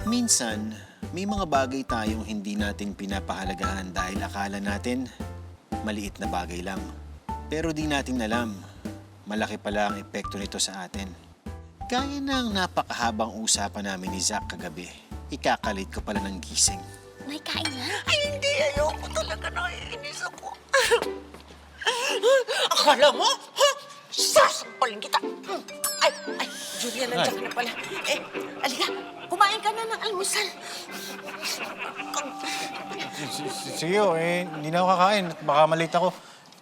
Minsan, may mga bagay tayong hindi natin pinapahalagahan dahil akala natin maliit na bagay lang. Pero di natin alam, malaki pala ang epekto nito sa atin. Gaya ng napakahabang usapan namin ni Zach kagabi, ikakalit ko pala ng gising. May kain na? Ay, hindi. Ayoko talaga. Naiinis ako. Akala mo? Ha? Sasampalin kita. Ay, Julia, nandiyan ka na pala. Alika, kumain ka na ng almusal. Sige, hindi na ako kakain at baka malate ako.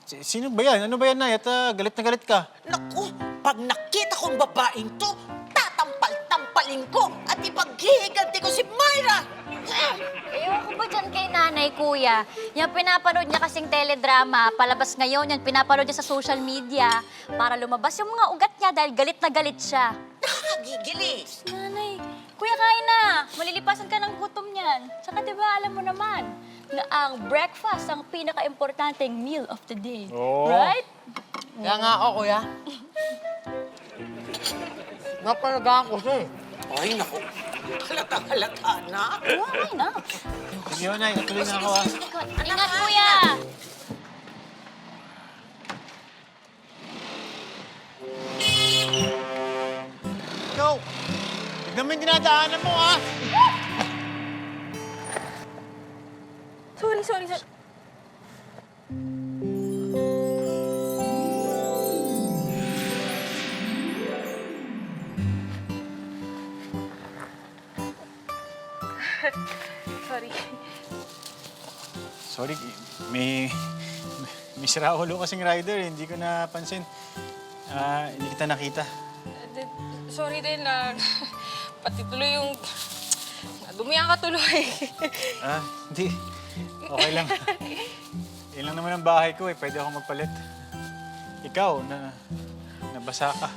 Sino ba yan? Ano ba yan, Nay? At galit na galit ka. Naku, pag nakita kong babaeng to, tatampal-tampalin ko at ipaghihiganti ko si Myra. Ewan ko ba dyan kay nanay, kuya? Yung pinapanood niya kasing teledrama, palabas ngayon, yung pinapanood niya sa social media para lumabas yung mga ugat niya dahil galit na galit siya. Nakakagigilis. Nanay, kuya, kain na. Malilipasan ka ng gutom niyan. Tsaka diba, alam mo naman na ang breakfast ang pinaka-importanteng meal of the day. Oo. Right? Kaya nga ako, kuya. Napalaga ako siya eh. Ay, naku. Halata na. Okay na. Sige, Nay. Natuloy na ako, Ingat, kuya! Ikaw! Tignan mo yung dinadaanan mo, ha? Sorry. Sorry. Sorry, may sira ulo kasing rider. Hindi ko napansin. Hindi kita nakita. Sorry din na pati tuloy yung dumihan ka tuloy. Hindi. Okay lang. Yan lang naman ang bahay ko eh. Pwede akong magpalit. Ikaw, nabasa ka.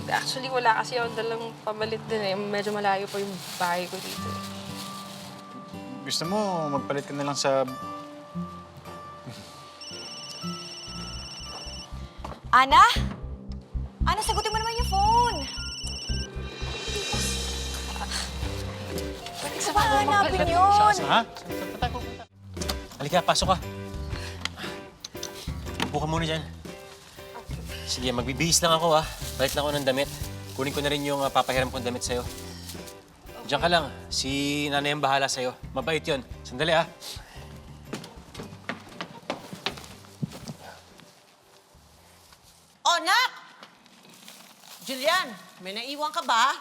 Actually, wala kasi ako dalang pamalit din eh. Medyo malayo pa yung bahay ko dito. Gusto mo, magpalit ka na lang sa... Ana? Ana, sagutin mo naman yung phone. Saan ba hanapin yun? Ha? Saan ko? Halika, pasok ka. Upo ka muna dyan. Sige, magbibihis lang ako, ha. Balik lang ako ng damit. Kunin ko na rin yung papahiram kong damit sa'yo. Diyan ka lang. Si nanay ang bahala sa'yo. Mabait yun. Sandali, ha. Oh, nak! Julian, may naiwan ka ba?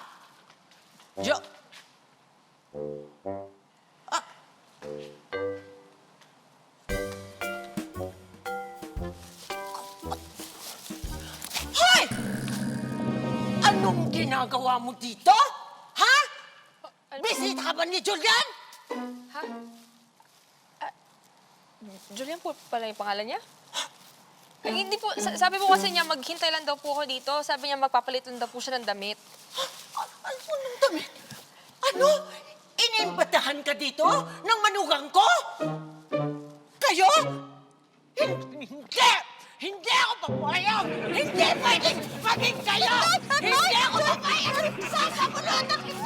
Hoy! Anong ginagawa mo dito? Ha? Bisita ka ba ni Julian? Ha? Julian po pala yung pangalan niya? Ay, hindi po. Sabi po kasi niya maghintay lang daw po ako dito. Sabi niya magpapalit lang daw po siya ng damit. Ano nang damit? Ano? Inimbatahan ka dito ng manugang ko? Kayo? Hindi! Hindi ako papayag! Hindi pwedeng maging kayo! Hindi ako papayag! Sasabunutan kita!